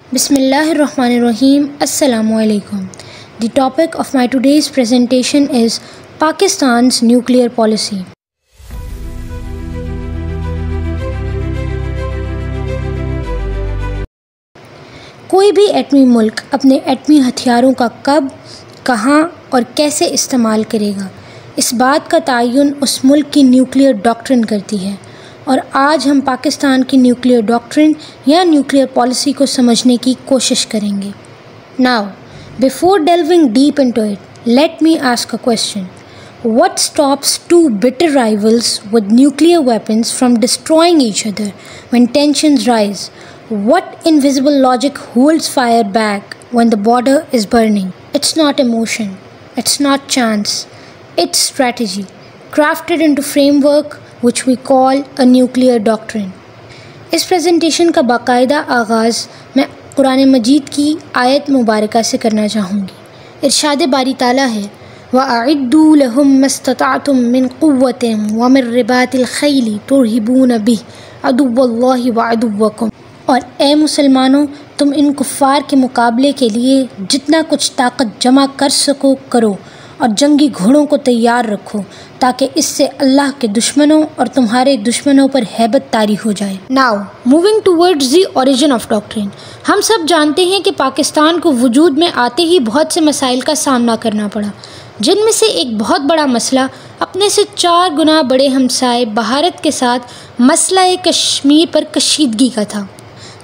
Bismillahirrahmanirrahim. Assalamualaikum. The topic of my today's presentation is Pakistan's nuclear policy. कोई भी एटमी मुल्क अपने एटमी हथियारों का कब, कहाँ और कैसे इस्तेमाल करेगा, इस बात का तयन उस मुल्क की न्यूक्लियर डॉक्ट्रिन करती है। और आज हम पाकिस्तान की न्यूक्लियर डॉक्ट्रिन या न्यूक्लियर पॉलिसी को समझने की कोशिश करेंगे। Now before delving deep into it, let me ask a question. What stops two bitter rivals with nuclear weapons from destroying each other when tensions rise? What invisible logic holds fire back when the border is burning? It's not emotion, it's not chance, it's strategy, crafted into framework which we call a nuclear doctrine. इस presentation का बाकायदा आगाज़ मैं कुरान मजीद की आयत मुबारका से करना चाहूँगी। इरशाद बारी ताला है, वअइद्दू लहुम मस्तताअतुम मिन कुव्वतिन व मिन रिबातिल खैली तुरहिबून बिहि अदुव्वल्लाहि व अदुव्वकुम। और ए मुसलमानों, तुम इन कुफ़ार के मुकाबले के लिए जितना कुछ ताकत जमा कर सको करो और जंगी घोड़ों को तैयार रखो, ताकि इससे अल्लाह के दुश्मनों और तुम्हारे दुश्मनों पर हैबत तारी हो जाए। Now moving towards the origin of doctrine, हम सब जानते हैं कि पाकिस्तान को वजूद में आते ही बहुत से मसाइल का सामना करना पड़ा, जिनमें से एक बहुत बड़ा मसला अपने से 4 गुना बड़े हमसाए भारत के साथ मसला कश्मीर पर कशीदगी का था,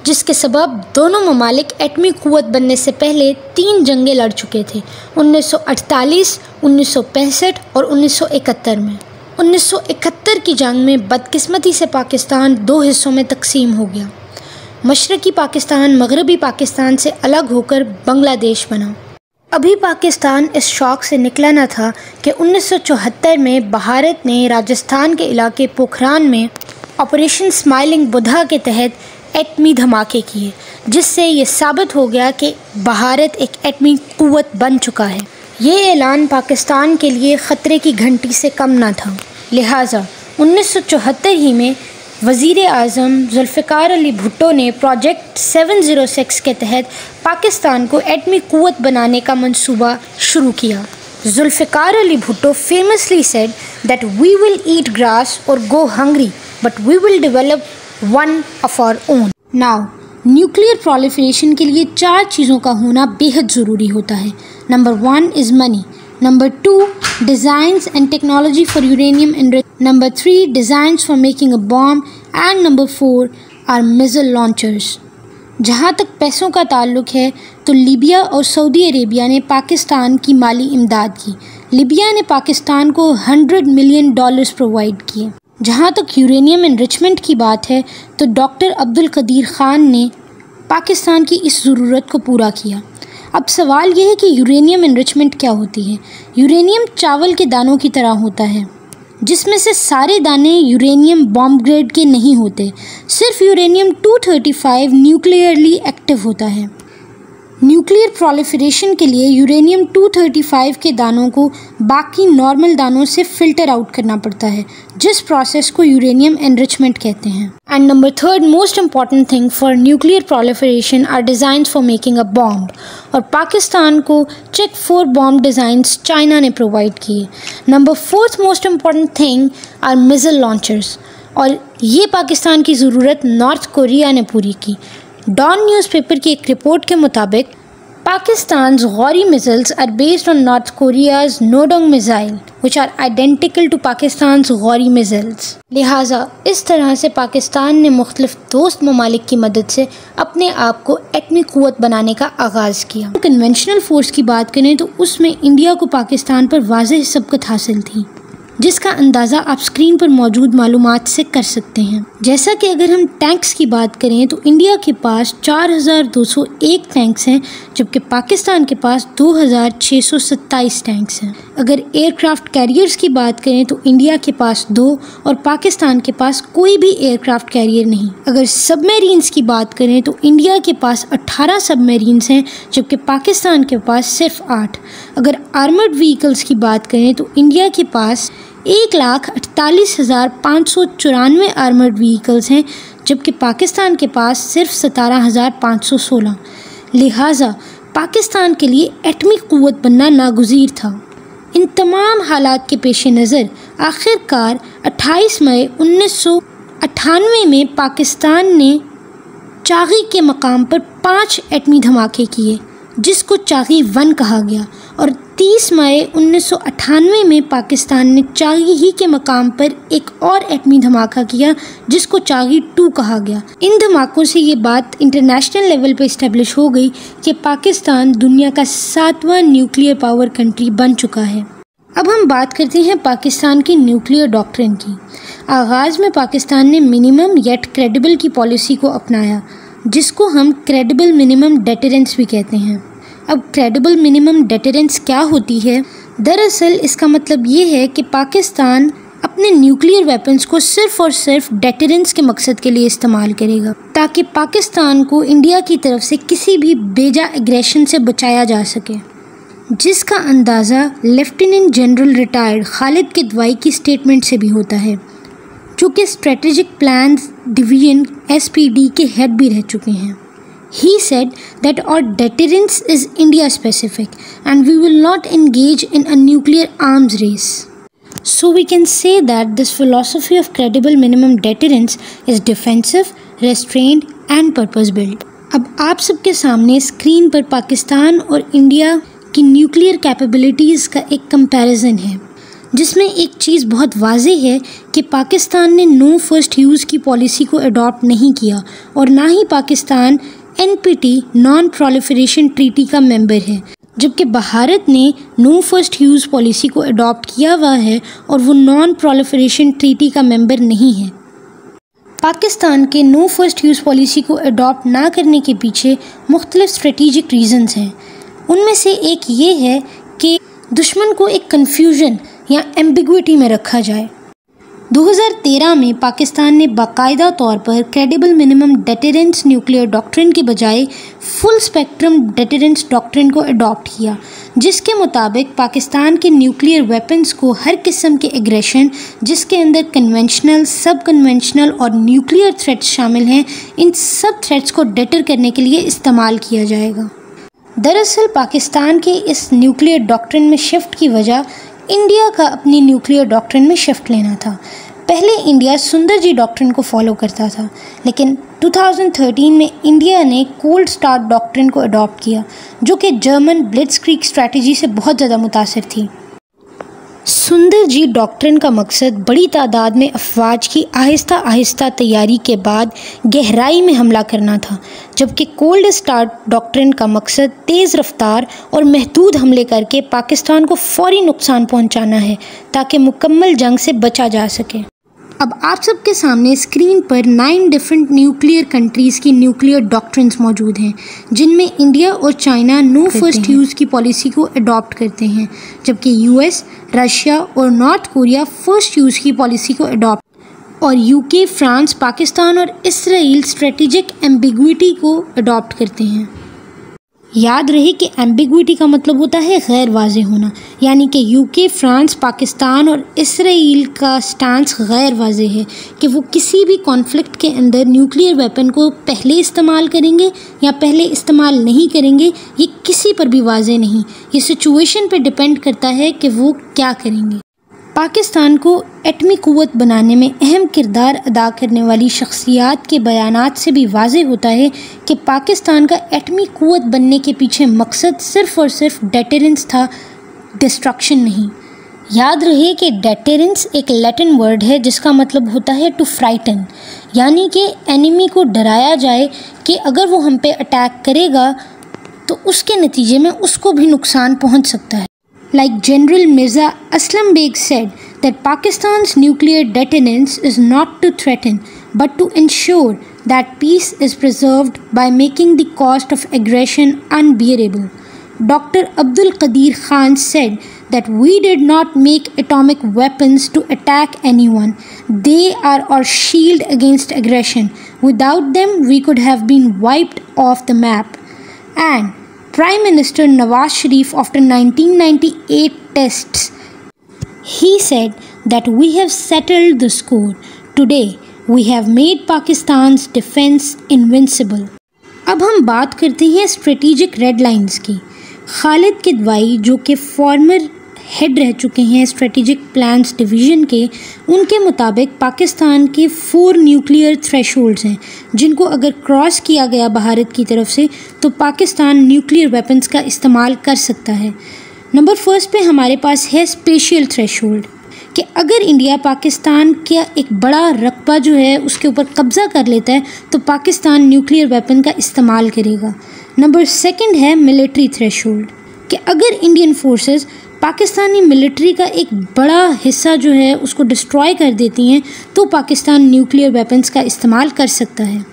जिसके सबब दोनों ममालिक एटमी क़ुव्वत बनने से पहले 3 जंगें लड़ चुके थे, 1948, 1965 और 1971 में। 1971 की जंग में बदकिस्मती से पाकिस्तान 2 हिस्सों में तकसीम हो गया। मशरक़ी पाकिस्तान मगरबी पाकिस्तान से अलग होकर बांग्लादेश बना। अभी पाकिस्तान इस शौक़ से निकला न था कि 1974 में भारत ने राजस्थान के इलाके पोखरान में ऑपरेशन स्माइलिंग बुद्धा के तहत एटमी धमाके किए, जिससे ये साबित हो गया कि भारत एक एटमी क़ुव्वत बन चुका है। ये ऐलान पाकिस्तान के लिए ख़तरे की घंटी से कम न था। लिहाजा 1974 ही में वज़ीर आज़म ज़ुल्फ़िकार अली भुट्टो ने प्रोजेक्ट 706 के तहत पाकिस्तान को एटमी क़ुव्वत बनाने का मंसूबा शुरू किया। Zulfikar Ali Bhutto famously said that we will eat grass और go hungry but we will develop one of our own. Now nuclear proliferation के लिए 4 चीज़ों का होना बेहद ज़रूरी होता है। Number 1 is money, number 2 designs and technology for uranium enrichment, number 3 designs for making a bomb and number 4 are missile launchers. जहाँ तक पैसों का ताल्लुक़ है तो लीबिया और सऊदी अरेबिया ने पाकिस्तान की माली इमदाद की। लीबिया ने पाकिस्तान को $100 मिलियन प्रोवाइड किए। जहाँ तक यूरेनियम एनरिचमेंट की बात है तो डॉक्टर अब्दुल कदीर ख़ान ने पाकिस्तान की इस ज़रूरत को पूरा किया। अब सवाल यह है कि यूरेनियम एनरिचमेंट क्या होती है। यूरेनियम चावल के दानों की तरह होता है, जिसमें से सारे दाने यूरेनियम बॉम्ब ग्रेड के नहीं होते। सिर्फ यूरेनियम 235 न्यूक्लियरली एक्टिव होता है। न्यूक्लियर प्रोलिफरेशन के लिए यूरेनियम 235 के दानों को बाकी नॉर्मल दानों से फ़िल्टर आउट करना पड़ता है, जिस प्रोसेस को यूरेनियम एनरिचमेंट कहते हैं। And number 3 most important thing for nuclear proliferation are designs for making a bomb, और पाकिस्तान को चेक 4 बॉम्ब डिज़ाइंस चाइना ने प्रोवाइड किए। Number 4 most important thing are missile launchers, और ये पाकिस्तान की ज़रूरत नॉर्थ कोरिया ने पूरी की। डॉन न्यूज़पेपर की एक रिपोर्ट के मुताबिक Pakistan's Ghauri missiles are based on North Korea's Nodong missile which are identical to Pakistan's Ghauri missiles. लिहाजा इस तरह से पाकिस्तान ने मुख्तलिफ दोस्त ममालिक की मदद से अपने आप को एटमी क़ुव्वत बनाने का आगाज़ किया। कन्वेंशनल फोर्स की बात करें तो उसमें इंडिया को पाकिस्तान पर वाज़ेह सबकत हासिल थी, जिसका अंदाज़ा आप स्क्रीन पर मौजूद मालूमात से कर सकते हैं। जैसा कि अगर हम टैंक्स की बात करें तो इंडिया के पास 4201 टैंक्स हैं, जबकि पाकिस्तान के पास 2627 टैंक्स हैं। अगर एयरक्राफ्ट कैरियर्स की बात करें तो इंडिया के पास 2 और पाकिस्तान के पास कोई भी एयरक्राफ्ट कैरियर नहीं। अगर सबमरीन्स की बात करें तो इंडिया के पास 18 सबमरीन्स हैं, जबकि पाकिस्तान के पास सिर्फ 8। अगर आर्मर्ड व्हीकल्स की बात करें तो इंडिया के पास 1,48,594 आर्मर्ड व्हीकल्स हैं, जबकि पाकिस्तान के पास सिर्फ 17,516। लिहाजा पाकिस्तान के लिए एटमी क़ुव्वत बनना नागुज़ीर था। इन तमाम हालात के पेश नज़र आखिरकार 28 मई 1998 में पाकिस्तान ने चागी के मकाम पर 5 एटमी धमाके किए, जिसको चागी 1 कहा गया, और 30 मई 1998 में पाकिस्तान ने चागी ही के मकाम पर एक और एटमी धमाका किया, जिसको चागी 2 कहा गया। इन धमाकों से ये बात इंटरनेशनल लेवल पे इस्टेब्लिश हो गई कि पाकिस्तान दुनिया का 7वां न्यूक्लियर पावर कंट्री बन चुका है। अब हम बात करते हैं पाकिस्तान की न्यूक्लियर डॉक्ट्रिन की। आगाज़ में पाकिस्तान ने मिनिमम येट क्रेडिबल की पॉलिसी को अपनाया, जिसको हम क्रेडिबल मिनिमम डेटरेंस भी कहते हैं। अब क्रेडिबल मिनिमम डेटरेंस क्या होती है? दरअसल इसका मतलब ये है कि पाकिस्तान अपने न्यूक्लियर वेपन्स को सिर्फ़ और सिर्फ डेटरेंस के मकसद के लिए इस्तेमाल करेगा, ताकि पाकिस्तान को इंडिया की तरफ से किसी भी बेजा एग्रेशन से बचाया जा सके, जिसका अंदाज़ा lieutenant general retired Khalid Kidwai की स्टेटमेंट से भी होता है, जो कि स्ट्रेटेजिक प्लान डिवीजन SPD के हेड भी रह चुके हैं। He said that our deterrence is India specific and we will not engage in a nuclear arms race. So we can say that this philosophy of credible minimum deterrence is defensive, restrained and purpose built. अब आप सबके सामने screen पर पाकिस्तान और India की nuclear capabilities का एक comparison है, जिसमें एक चीज़ बहुत वाज़ेह है कि पाकिस्तान ने नो फर्स्ट यूज़ की पॉलिसी को अडॉप्ट नहीं किया, और ना ही Pakistan NPT non proliferation treaty का मेंबर है, जबकि भारत ने नो फर्स्ट यूज़ पॉलिसी को अडॉप्ट किया हुआ है और वो नॉन प्रोलिफरेशन ट्रीटी का मेंबर नहीं है। पाकिस्तान के नो फर्स्ट यूज़ पॉलिसी को अडॉप्ट ना करने के पीछे मुख्तलिफ स्ट्रेटिजिक रीज़न्स हैं। उनमें से एक ये है कि दुश्मन को एक कन्फ्यूजन या एम्बिग्विटी में रखा जाए। 2013 में पाकिस्तान ने बाकायदा तौर पर credible minimum deterrence nuclear doctrine के बजाय फुल स्पेक्ट्रम डेटरेंस डॉक्ट्रिन को अडॉप्ट किया, जिसके मुताबिक पाकिस्तान के न्यूक्लियर वेपन्स को हर किस्म के एग्रेशन, जिसके अंदर कन्वेंशनल, सब कन्वेंशनल और न्यूक्लियर थ्रेट्स शामिल हैं, इन सब थ्रेट्स को डेटर करने के लिए इस्तेमाल किया जाएगा। दरअसल पाकिस्तान के इस न्यूक्लियर डॉक्ट्रिन में शिफ्ट की वजह इंडिया का अपनी न्यूक्लियर डॉक्ट्रिन में शिफ्ट लेना था। पहले इंडिया सुंदर जी डॉक्ट्रिन को फॉलो करता था, लेकिन 2013 में इंडिया ने कोल्ड स्टार्ट डॉक्ट्रिन को अडॉप्ट किया, जो कि जर्मन ब्लिट्जक्रीग स्ट्रैटेजी से बहुत ज़्यादा मुतासिर थी। सुंदर जी डॉक्ट्रिन का मकसद बड़ी तादाद में अफवाज की आहिस्ता आहिस्ता तैयारी के बाद गहराई में हमला करना था, जबकि कोल्ड स्टार्ट डॉक्ट्रिन का मकसद तेज़ रफ्तार और महदूद हमले करके पाकिस्तान को फौरी नुकसान पहुंचाना है, ताकि मुकम्मल जंग से बचा जा सके। अब आप सबके सामने स्क्रीन पर 9 डिफरेंट न्यूक्लियर कंट्रीज़ की न्यूक्लियर डॉक्ट्रिन्स मौजूद हैं, जिनमें इंडिया और चाइना नो फर्स्ट यूज़ की पॉलिसी को अडॉप्ट करते हैं, जबकि US, रशिया और नॉर्थ कोरिया फर्स्ट यूज़ की पॉलिसी को अडॉप्ट, और UK, फ्रांस, पाकिस्तान और इसराइल स्ट्रेटेजिक एम्बिग्विटी को अडॉप्ट करते हैं। याद रहे कि एम्बिग्विटी का मतलब होता है गैर वाज़े होना, यानी कि UK, फ्रांस, पाकिस्तान और इसराइल का स्टांस गैर वाज़े है कि वो किसी भी कॉन्फ्लिक्ट के अंदर न्यूक्लियर वेपन को पहले इस्तेमाल करेंगे या पहले इस्तेमाल नहीं करेंगे, ये किसी पर भी वाज़े नहीं। ये सिचुएशन पे डिपेंड करता है कि वो क्या करेंगे। पाकिस्तान को एटमी क़ुव्वत बनाने में अहम किरदार अदा करने वाली शख्सियात के बयानात से भी वाज़े होता है कि पाकिस्तान का एटमी क़ुव्वत बनने के पीछे मकसद सिर्फ़ और सिर्फ डेटरेंस था, डिस्ट्रक्शन नहीं। याद रहे कि डेटरेंस एक लैटिन वर्ड है जिसका मतलब होता है टू फ्राइटन, यानी कि एनिमी को डराया जाए कि अगर वो हम पे अटैक करेगा तो उसके नतीजे में उसको भी नुकसान पहुंच सकता है। Like General Mirza Aslam Beg said that Pakistan's nuclear deterrence is not to threaten but to ensure that peace is preserved by making the cost of aggression unbearable. Dr. Abdul Qadir Khan said that we did not make atomic weapons to attack anyone. They are our shield against aggression. Without them, we could have been wiped off the map. And Prime Minister Nawaz Sharif, after 1998 tests, he said that we have settled the score. Today, we have made Pakistan's defense invincible. अब हम बात करते हैं strategic red lines की। खालिद किदवाई जो कि farmer head रह चुके हैं स्ट्रेटेजिक प्लान्स डिवीज़न के, उनके मुताबिक पाकिस्तान के 4 न्यूक्लियर थ्रेशोल्ड्स हैं जिनको अगर क्रॉस किया गया भारत की तरफ से तो पाकिस्तान न्यूक्लियर वेपन्स का इस्तेमाल कर सकता है। नंबर 1 पे हमारे पास है स्पेशियल थ्रेशोल्ड कि अगर इंडिया पाकिस्तान का एक बड़ा रकबा जो है उसके ऊपर कब्ज़ा कर लेता है तो पाकिस्तान न्यूक्लियर वेपन का इस्तेमाल करेगा। नंबर 2 है मिलिट्री थ्रेशोल्ड कि अगर इंडियन फोर्सेस पाकिस्तानी मिलिट्री का एक बड़ा हिस्सा जो है उसको डिस्ट्रॉय कर देती हैं तो पाकिस्तान न्यूक्लियर वेपन्स का इस्तेमाल कर सकता है।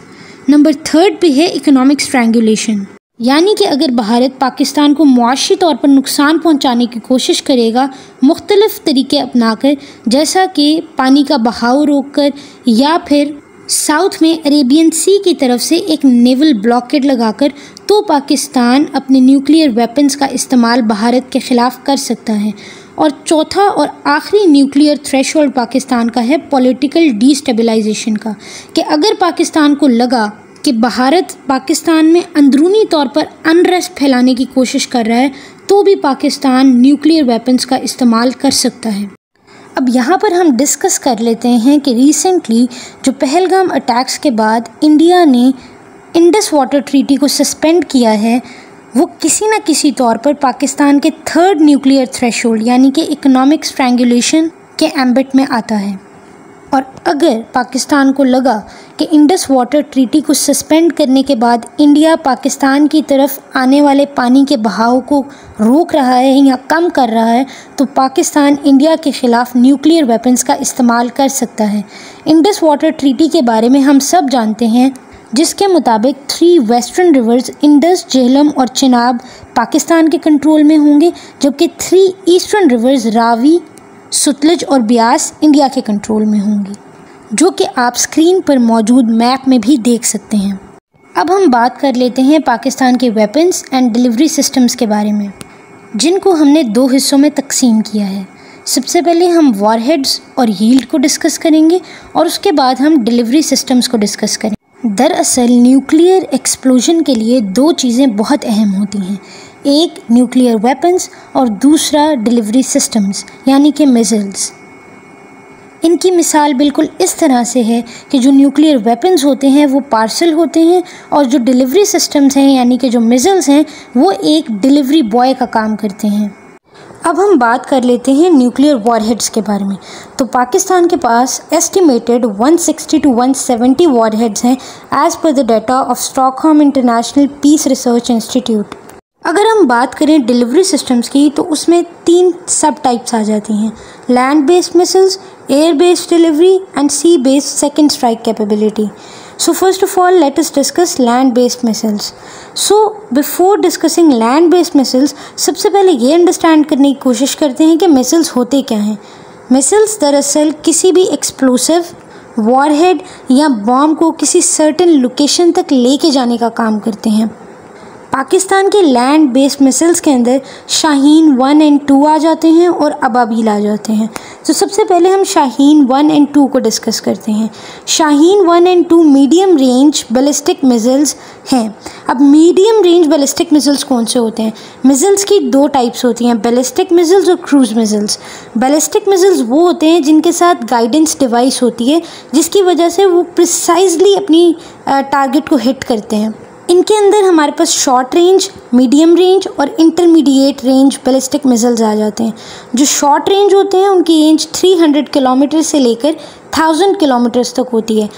नंबर 3 पे है इकोनॉमिक स्ट्रैंगुलेशन, यानी कि अगर भारत पाकिस्तान को मुआशी तौर पर नुकसान पहुंचाने की कोशिश करेगा मुख्तलिफ तरीके अपनाकर, जैसा कि पानी का बहाव रोककर या फिर साउथ में अरेबियन सी की तरफ से एक नेवल ब्लॉकेड लगाकर, तो पाकिस्तान अपने न्यूक्लियर वेपन्स का इस्तेमाल भारत के ख़िलाफ़ कर सकता है। और चौथा और आखिरी न्यूक्लियर थ्रेशोल्ड पाकिस्तान का है पॉलिटिकल डिस्टेबलाइजेशन का कि अगर पाकिस्तान को लगा कि भारत पाकिस्तान में अंदरूनी तौर पर अनरेस्ट फैलाने की कोशिश कर रहा है तो भी पाकिस्तान न्यूक्लियर वेपन्स का इस्तेमाल कर सकता है। अब यहाँ पर हम डिस्कस कर लेते हैं कि रिसेंटली जो पहलगाम अटैक्स के बाद इंडिया ने इंडस वाटर ट्रीटी को सस्पेंड किया है, वो किसी न किसी तौर पर पाकिस्तान के 3rd न्यूक्लियर थ्रेशोल्ड यानी कि इकोनॉमिक स्ट्रैंगुलेशन के एम्बिट में आता है। और अगर पाकिस्तान को लगा कि इंडस वाटर ट्रीटी को सस्पेंड करने के बाद इंडिया पाकिस्तान की तरफ आने वाले पानी के बहाव को रोक रहा है या कम कर रहा है तो पाकिस्तान इंडिया के ख़िलाफ़ न्यूक्लियर वेपन्स का इस्तेमाल कर सकता है। इंडस वाटर ट्रीटी के बारे में हम सब जानते हैं, जिसके मुताबिक 3 वेस्टर्न रिवर्स इंडस, झेलम और चिनाब पाकिस्तान के कंट्रोल में होंगे, जबकि 3 ईस्टर्न रिवर्स रावी, सतलज और ब्यास इंडिया के कंट्रोल में होंगी, जो कि आप स्क्रीन पर मौजूद मैप में भी देख सकते हैं। अब हम बात कर लेते हैं पाकिस्तान के वेपन्स एंड डिलीवरी सिस्टम्स के बारे में, जिनको हमने 2 हिस्सों में तकसीम किया है। सबसे पहले हम वॉरहेड्स और यील्ड को डिस्कस करेंगे और उसके बाद हम डिलीवरी सिस्टम्स को डिस्कस करेंगे। दरअसल न्यूक्लियर एक्सप्लोजन के लिए 2 चीज़ें बहुत अहम होती हैं, एक न्यूक्लियर वेपन्स और दूसरा डिलीवरी सिस्टम्स यानी कि मिसाइल्स। इनकी मिसाल बिल्कुल इस तरह से है कि जो न्यूक्लियर वेपन्स होते हैं वो पार्सल होते हैं और जो डिलीवरी सिस्टम्स हैं यानी कि जो मिसाइल्स हैं वो एक डिलीवरी बॉय का काम करते हैं। अब हम बात कर लेते हैं न्यूक्लियर वॉरहेड्स के बारे में। तो पाकिस्तान के पास एस्टिमेटेड 160 to 170 वॉरहेड्स हैं as per the data of Stockholm International Peace Research Institute. अगर हम बात करें डिलीवरी सिस्टम्स की तो उसमें 3 सब टाइप्स आ जाती हैं, land based missiles, air based delivery and sea based second strike capability. So first of all, let us discuss land-based missiles. So before discussing land-based missiles, सबसे पहले ये अंडरस्टैंड करने की कोशिश करते हैं कि मिसाइल्स होते क्या हैं। मिसाइल्स दरअसल किसी भी एक्सप्लोसिव, वॉरहेड या बॉम्ब को किसी सर्टेन लोकेशन तक लेके जाने का काम करते हैं। पाकिस्तान के लैंड बेस्ड मिसाइल्स के अंदर शाहीन 1 and 2 आ जाते हैं और अबाबील आ जाते हैं। तो सबसे पहले हम शाहीन 1 and 2 को डिस्कस करते हैं। Shaheen 1 and 2 medium range ballistic missiles हैं। अब मीडियम रेंज बैलिस्टिक मिसाइल्स कौन से होते हैं? मिसाइल्स की 2 टाइप्स होती हैं, बैलिस्टिक मिसाइल्स और क्रूज मिसाइल्स। बैलिस्टिक मिसाइल्स वो होते हैं जिनके साथ गाइडेंस डिवाइस होती है जिसकी वजह से वो प्रिसाइजली अपनी टारगेट को हिट करते हैं। इनके अंदर हमारे पास शॉर्ट रेंज, मीडियम रेंज और इंटरमीडिएट रेंज बैलिस्टिक मिसाइल्स आ जाते हैं। जो शॉर्ट रेंज होते हैं उनकी रेंज 300 किलोमीटर से लेकर 1000 किलोमीटर्स तक होती है।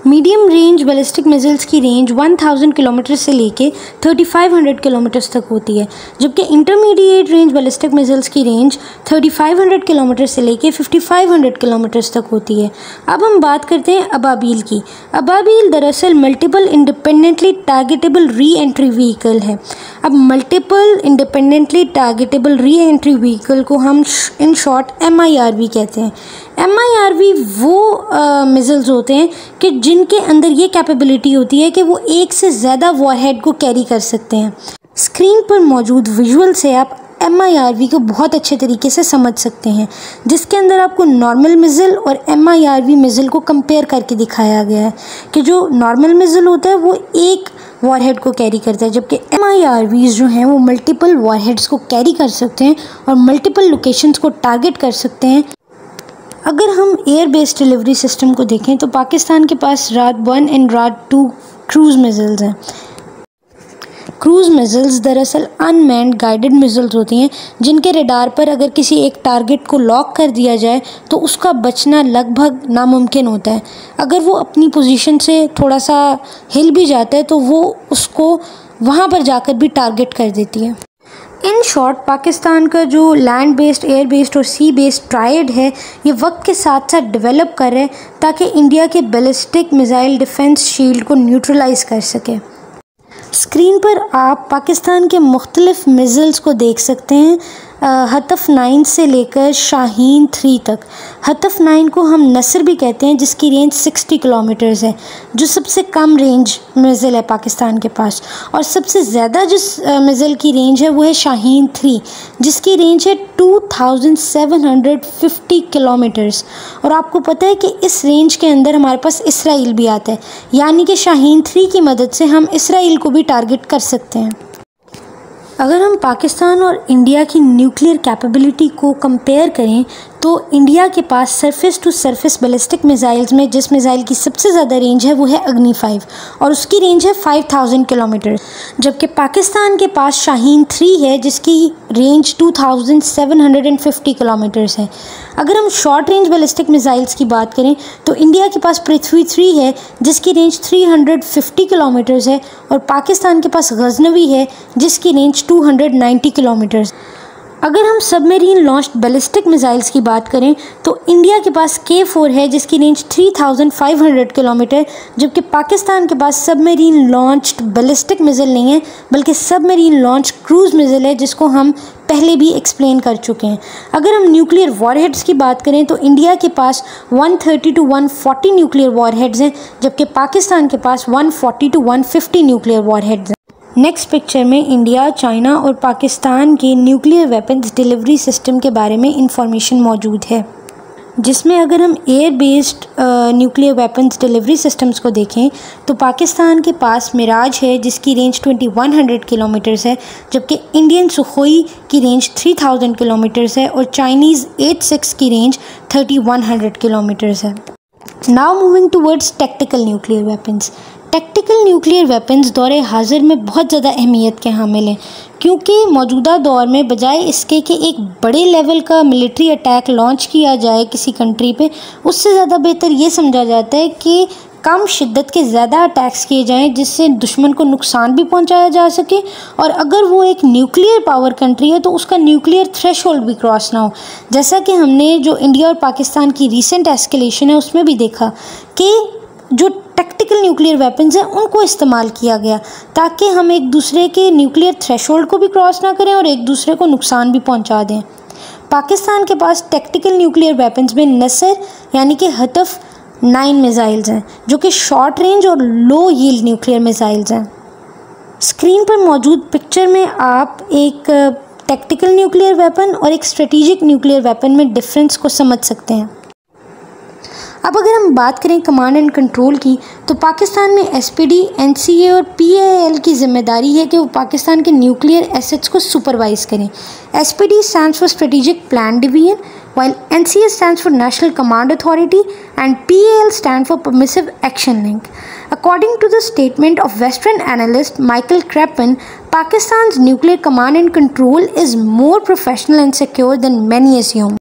मीडियम रेंज बैलिस्टिक मिसाइल्स की रेंज 1000 किलोमीटर से लेके 3500 किलोमीटर्स तक होती है, जबकि इंटरमीडिएट रेंज बैलिस्टिक मिसाइल्स की रेंज 3500 किलोमीटर से लेके 5500 किलोमीटर्स तक होती है। अब हम बात करते हैं अबाबील की। अबाबील दरअसल multiple independently targetable re entry vehicle है। अब multiple independently targetable re entry vehicle को हम इन शॉर्ट MIRV कहते हैं। MIRV वो मिसाइल्स होते हैं कि जिनके अंदर ये कैपेबिलिटी होती है कि वो एक से ज़्यादा वॉरहेड को कैरी कर सकते हैं। स्क्रीन पर मौजूद विजुअल से आप MIRV को बहुत अच्छे तरीके से समझ सकते हैं, जिसके अंदर आपको नॉर्मल मिसाइल और MIRV मिसाइल को कंपेयर करके दिखाया गया है कि जो नॉर्मल मिसाइल होता है वो एक वॉरहेड को कैरी करता है, जबकि MIRVs जो हैं वो मल्टीपल वॉरहेड्स को कैरी कर सकते हैं और मल्टीपल लोकेशंस को टारगेट कर सकते हैं। अगर हम एयर बेस्ड डिलीवरी सिस्टम को देखें तो पाकिस्तान के पास राद 1 एंड राद 2 क्रूज़ मिसाइल्स हैं। क्रूज़ मिसाइल्स दरअसल अनमैन्ड गाइडेड मिसाइल्स होती हैं जिनके रडार पर अगर किसी एक टारगेट को लॉक कर दिया जाए तो उसका बचना लगभग नामुमकिन होता है। अगर वो अपनी पोजीशन से थोड़ा सा हिल भी जाता है तो वो उसको वहाँ पर जाकर भी टारगेट कर देती है। इन शॉर्ट पाकिस्तान का जो लैंड बेस्ड, एयर बेस्ड और सी बेस्ड ट्रायड है ये वक्त के साथ साथ डेवलप कर रहे हैं ताकि इंडिया के बैलिस्टिक मिसाइल डिफेंस शील्ड को न्यूट्रलाइज कर सके। स्क्रीन पर आप पाकिस्तान के मुख्तलिफ मिसाइल्स को देख सकते हैं, हतफ 9 से लेकर शाहीन 3 तक। हतफ 9 को हम नसर भी कहते हैं जिसकी रेंज 60 किलोमीटर्स है, जो सबसे कम रेंज मिसाइल है पाकिस्तान के पास। और सबसे ज़्यादा जिस मिसाइल की रेंज है वो है शाहीन 3 जिसकी रेंज है 2750 किलोमीटर्स। और आपको पता है कि इस रेंज के अंदर हमारे पास इसराइल भी आता है, यानी कि शाहीन 3 की मदद से हम इसराइल को भी टारगेट कर सकते हैं। अगर हम पाकिस्तान और इंडिया की न्यूक्लियर कैपेबिलिटी को कंपेयर करें तो इंडिया के पास surface to surface ballistic missiles में जिस मिसाइल की सबसे ज़्यादा रेंज है वो है अग्नि 5 और उसकी रेंज है 5000 किलोमीटर, जबकि पाकिस्तान के पास शाहीन 3 है जिसकी रेंज 2750 किलोमीटर्स है। अगर हम शॉर्ट रेंज बैलिस्टिक मिसाइल्स की बात करें तो इंडिया के पास पृथ्वी 3 है जिसकी रेंज 350 किलोमीटर्स है और पाकिस्तान के पास गजनवी है जिसकी रेंज 290 किलोमीटर्स। अगर हम सबमरीन लॉन्च्ड बैलिस्टिक मिसाइल्स की बात करें तो इंडिया के पास K4 है जिसकी रेंज 3500 किलोमीटर, जबकि पाकिस्तान के पास सबमरीन लॉन्च्ड बैलिस्टिक मिसाइल नहीं है बल्कि सबमरीन लॉन्च क्रूज़ मिसाइल है जिसको हम पहले भी एक्सप्लेन कर चुके हैं। अगर हम न्यूक्लियर वॉरहेड्स की बात करें तो इंडिया के पास 130 to 140 न्यूक्लियर वॉरहेड्स हैं, जबकि पाकिस्तान के पास 140 to 150 न्यूक्लियर वॉरहेड्स हैं। नेक्स्ट पिक्चर में इंडिया, चाइना और पाकिस्तान के न्यूक्लियर वेपन्स डिलीवरी सिस्टम के बारे में इंफॉर्मेशन मौजूद है, जिसमें अगर हम air based nuclear weapons delivery systems को देखें तो पाकिस्तान के पास मिराज है जिसकी रेंज 2100 किलोमीटर्स है, जबकि इंडियन सुखोई की रेंज 3000 किलोमीटर्स है और चाइनीज़ 86 की रेंज 3100 किलोमीटर्स है। Now moving towards tactical nuclear weapons. Tactical nuclear weapons दौरे हाजिर में बहुत ज़्यादा अहमियत के हामिल हैं, क्योंकि मौजूदा दौर में बजाय इसके कि एक बड़े लेवल का मिलिट्री अटैक लॉन्च किया जाए किसी कंट्री पे, उससे ज़्यादा बेहतर ये समझा जाता है कि कम शिद्दत के ज़्यादा अटैक्स किए जाएं जिससे दुश्मन को नुकसान भी पहुंचाया जा सके और अगर वो एक न्यूक्लियर पावर कंट्री है तो उसका न्यूक्लियर थ्रेशोल्ड भी क्रॉस ना हो। जैसा कि हमने जो इंडिया और पाकिस्तान की रीसेंट एस्केलेशन है उसमें भी देखा कि जो टैक्टिकल न्यूक्लियर वेपन्स हैं उनको इस्तेमाल किया गया ताकि हम एक दूसरे के न्यूक्लियर थ्रेशोल्ड को भी क्रॉस ना करें और एक दूसरे को नुकसान भी पहुंचा दें। पाकिस्तान के पास टैक्टिकल न्यूक्लियर वेपन्स में नसर यानी कि हतफ 9 मिसाइल्स हैं जो कि शॉर्ट रेंज और लो यील्ड न्यूक्लियर मिसाइल्स हैं। स्क्रीन पर मौजूद पिक्चर में आप एक टैक्टिकल न्यूक्लियर वेपन और एक स्ट्रेटेजिक न्यूक्लियर वेपन में डिफरेंस को समझ सकते हैं। अब अगर हम बात करें कमांड एंड कंट्रोल की तो पाकिस्तान में SPD, NCA और PAL की जिम्मेदारी है कि वो पाकिस्तान के न्यूक्लियर एसेट्स को सुपरवाइज करें। SPD stands for strategic plan division, while NCA stands for National Command Authority and PAL stands for Permissive Action Link. According to the statement of Western analyst Michael Krapin, Pakistan's nuclear command and control is more professional and secure than many assume.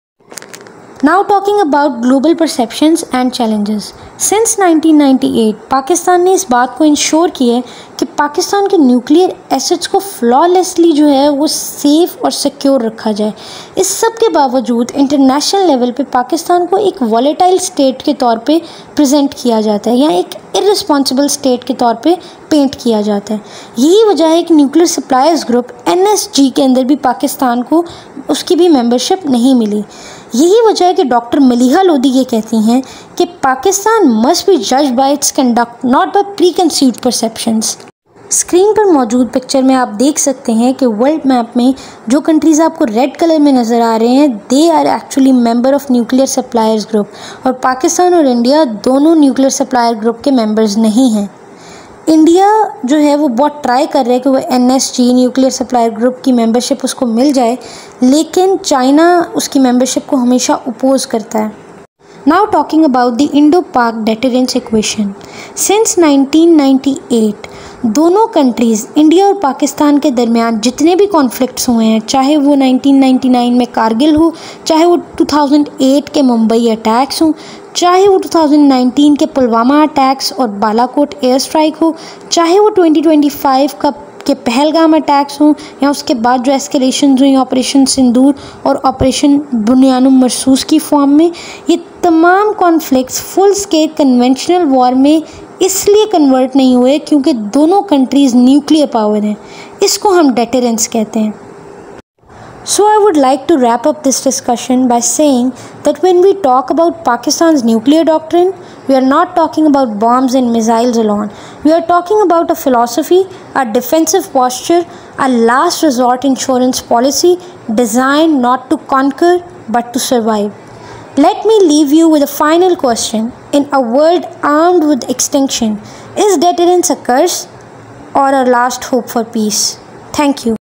Now talking about global perceptions and challenges. Since 1998, Pakistan ने इस बात को ensure किया है कि पाकिस्तान के nuclear assets को flawlessly जो है वो सेफ़ और सिक्योर रखा जाए। इस सब के बावजूद इंटरनेशनल लेवल पे पाकिस्तान को एक वॉलेटाइल स्टेट के तौर पे प्रेजेंट किया जाता है या एक इररिस्पॉन्सिबल स्टेट के तौर पे पेंट किया जाता है। यही वजह है कि न्यूक्लियर सप्लायर्स ग्रुप NSG के अंदर भी पाकिस्तान को उसकी भी मेंबरशिप नहीं मिली। यही वजह है कि डॉक्टर मलिहा लोधी ये कहती हैं कि Pakistan must be judged bye it's conduct not by pre conceived perceptions. Screen पर मौजूद पिक्चर में आप देख सकते हैं कि वर्ल्ड मैप में जो कंट्रीज़ आपको रेड कलर में नज़र आ रहे हैं they are actually member of Nuclear Suppliers Group और पाकिस्तान और इंडिया दोनों न्यूक्लियर सप्लायर ग्रुप के मेंबर्स नहीं हैं। इंडिया जो है वो बहुत ट्राई कर रहा है कि वो NSG न्यूक्लियर सप्लायर ग्रुप की मेंबरशिप उसको मिल जाए, लेकिन चाइना उसकी मेंबरशिप को हमेशा अपोज करता है। Now talking about the Indo-Pak deterrence equation. Since 1998 दोनों कंट्रीज़ इंडिया और पाकिस्तान के दरमियान जितने भी कॉन्फ्लिक्ट्स हुए हैं, चाहे वो 1999 में कारगिल हो, चाहे वो 2008 के मुंबई अटैक्स हों, चाहे वो 2019 के पुलवामा अटैक्स और बालाकोट एयर स्ट्राइक हो, चाहे वो 2025 के पहलगाम अटैक्स हों, या उसके बाद जो एस्केलेशन हुई ऑपरेशन सिंदूर और ऑपरेशन बुनियानुम मरसूस की फॉर्म में, ये तमाम conflicts full scale conventional war में इसलिए कन्वर्ट नहीं हुए क्योंकि दोनों कंट्रीज़ न्यूक्लियर पावर हैं। इसको हम डेटरेंस कहते हैं। So I would like to wrap up this discussion by saying that when we talk about Pakistan's nuclear doctrine, we are not talking about bombs and missiles alone. We are talking about a philosophy, a defensive posture, a last resort insurance policy designed not to conquer but to survive. Let me leave you with a final question. In a world armed with extinction, is deterrence a curse or a last hope for peace? Thank you.